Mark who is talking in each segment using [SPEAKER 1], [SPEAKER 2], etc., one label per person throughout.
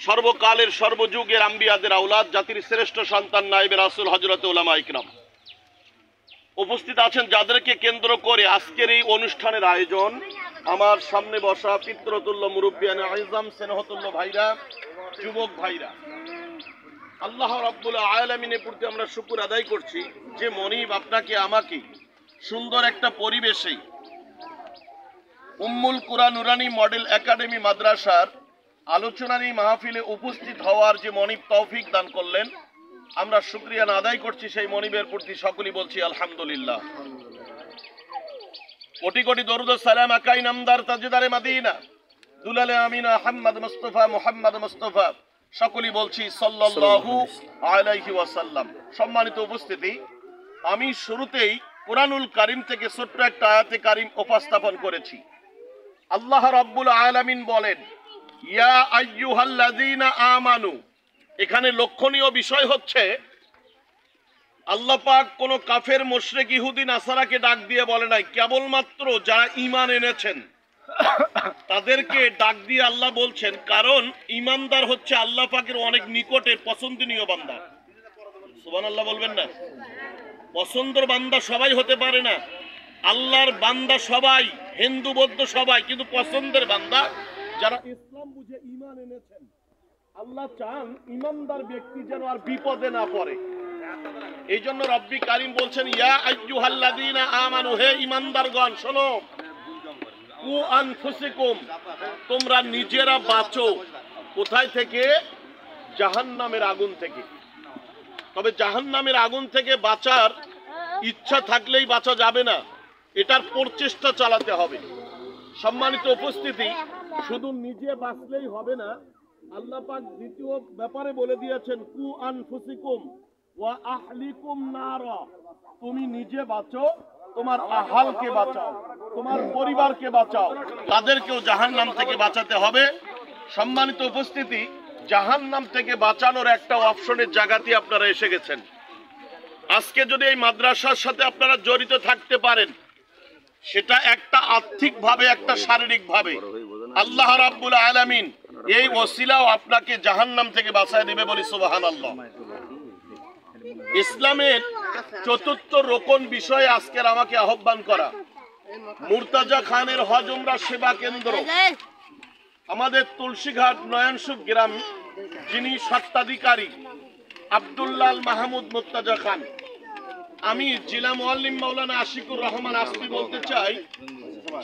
[SPEAKER 1] সর্বকালের সর্বযুগের আম্বিয়াদের আওলাদ, জাতির শ্রেষ্ঠ সন্তান নায়েবে রাসূল হযরত উলামা ইকরাম উপস্থিত আছেন, যাদেরকে কেন্দ্র করে আজকের এই অনুষ্ঠানের আয়োজন। আমার সামনে বসা পিতৃতুল্য মুরব্বিয়ান আইজাম, স্নেহতুল্য ভাইরা, যুবক ভাইরা, আল্লাহ রাব্বুল আলামিনের প্রতি আমরা শুকর আদায় করছি যে মনিব আপনাকে আমাকে সুন্দর একটা পরিবেশে উম্মুল কুরআন নুরানী মডেল একাডেমি মাদ্রাসার আলোচনার এই মাহফিলে উপস্থিত হওয়ার যে মনিব তৌফিক দান করলেন, আমরা শুকরিয়া আদায় করছি সেই মনিবের প্রতি। সকলেই বলছি আলহামদুলিল্লাহ। কোটি কোটি দরুদ ও সালাম আকাই নামদার তাজদারে মদিনা দুলালে আমিনা মুহাম্মদ মুস্তাফা সকলেই বলছি সাল্লাল্লাহু আলাইহি ওয়াসাল্লাম। সম্মানিত উপস্থিতি, আমি শুরুতেই কুরআনুল কারীম থেকে ছোট্ট একটা আয়াতে কারীম উপস্থাপন করেছি। আল্লাহ রাব্বুল আলামিন বলেন, ইয়া আইয়ুহাল্লাযীনা আমানু। এখানে লক্ষণীয় বিষয় হচ্ছে আল্লাহ পাক কোন কাফের মুশরিক ইহুদি নাসারাকে ডাক দিয়ে বলে নাই, কেবলমাত্র যারা ঈমান এনেছেন তাদেরকে ডাক দিয়ে আল্লাহ বলছেন। কারণ ঈমানদার হচ্ছে আল্লাহ পাকের অনেক নিকটের পছন্দনীয় বান্দা। সুবহানাল্লাহ বলবেন না? পছন্দের বান্দা সবাই হতে পারে না। আল্লাহর বান্দা সবাই, হিন্দু বৌদ্ধ সবাই, কিন্তু পছন্দের বান্দা যারা ইসলাম বুঝে ঈমান এনেছেন। আল্লাহ চান ঈমানদার ব্যক্তি যেন আর বিপদে না পড়ে। এই জন্য রব্বি কারীম বলছেন, ইয়া আইয়ুহাল্লাযীনা আমানু, হে ঈমানদারগণ শোনো, কু আনফুসিকুম, তোমরা নিজেরা বাঁচো। কোথায় থেকে? জাহান্নামের আগুন থেকে। তবে জাহান্নামের আগুন থেকে বাঁচার ইচ্ছা থাকলেই বাঁচা যাবে না, এটার প্রচেষ্টা চালাতে হবে। সম্মানিত উপস্থিতি, শুধু নিজে বাঁচলেই হবে না। আল্লাহ পাক দ্বিতীয় ব্যাপারে বলে দিয়েছেন, কু আনফুসিকুম ওয়া আহলিকুম নারা, তুমি নিজে বাঁচো, তোমার আহালকে বাঁচাও, তোমার পরিবারকে বাঁচাও, তাদেরকেও জাহান্নাম থেকে বাঁচাতে হবে। সম্মানিত উপস্থিতি, জাহান্নাম থেকে বাঁচানোর একটা অপশনের জায়গাতে আপনারা এসে গেছেন। আজকে যদি এই মাদ্রাসার সাথে আপনারা জড়িত থাকতে পারেন, সেটা একটা আর্থিকভাবে, একটা শারীরিকভাবে আল্লাহ রাব্বুল আলামিন এই ওসিলাও আপনাকে জাহান্নাম থেকে বাঁচায় দেবে, বলি সুবহানাল্লাহ। ইসলামের চতুর্থ রোকন বিষয়ে আজকের আমাকে আহ্বান করা। মুর্তাজা খানের হজ উমরা সেবা কেন্দ্র, আমাদের তুলসীঘাট নয়নসুখ গ্রাম, যিনি স্বত্বাধিকারী আব্দুল্লাহ মাহমুদ মুর্তাজা খান। আমি জিলা মুআল্লিম মাওলানা আশিকুর রহমান আসফি বলতে চাই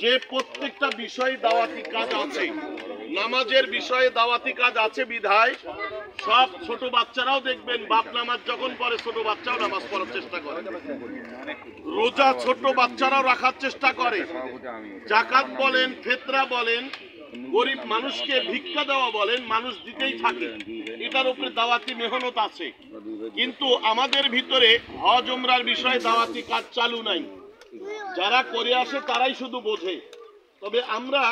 [SPEAKER 1] যে প্রত্যেকটা বিষয়ে দাওয়াতি কাজ আছে। নামাজের বিষয়ে দাওয়াতি কাজ আছে বিধায় সব ছোট বাচ্চারাও দেখবেন বাপ নামাজ যখন পড়ে ছোট বাচ্চাও নামাজ পড়ার চেষ্টা করে, রোজা ছোট বাচ্চারাও রাখার চেষ্টা করে, যাকাত বলেন, ফিতরা বলেন, গরিব মানুষকে ভিক্ষা দেওয়া বলেন, মানুষ দিতেই থাকে। এটার উপরে দাওয়াতি মেহনত আছে, কিন্তু আমাদের ভিতরে হজ উমরার বিষয়ে দাওয়াতি কাজ চালু নাই। যারা করে আসে তারাই শুধু বোঝে। তবে আমরা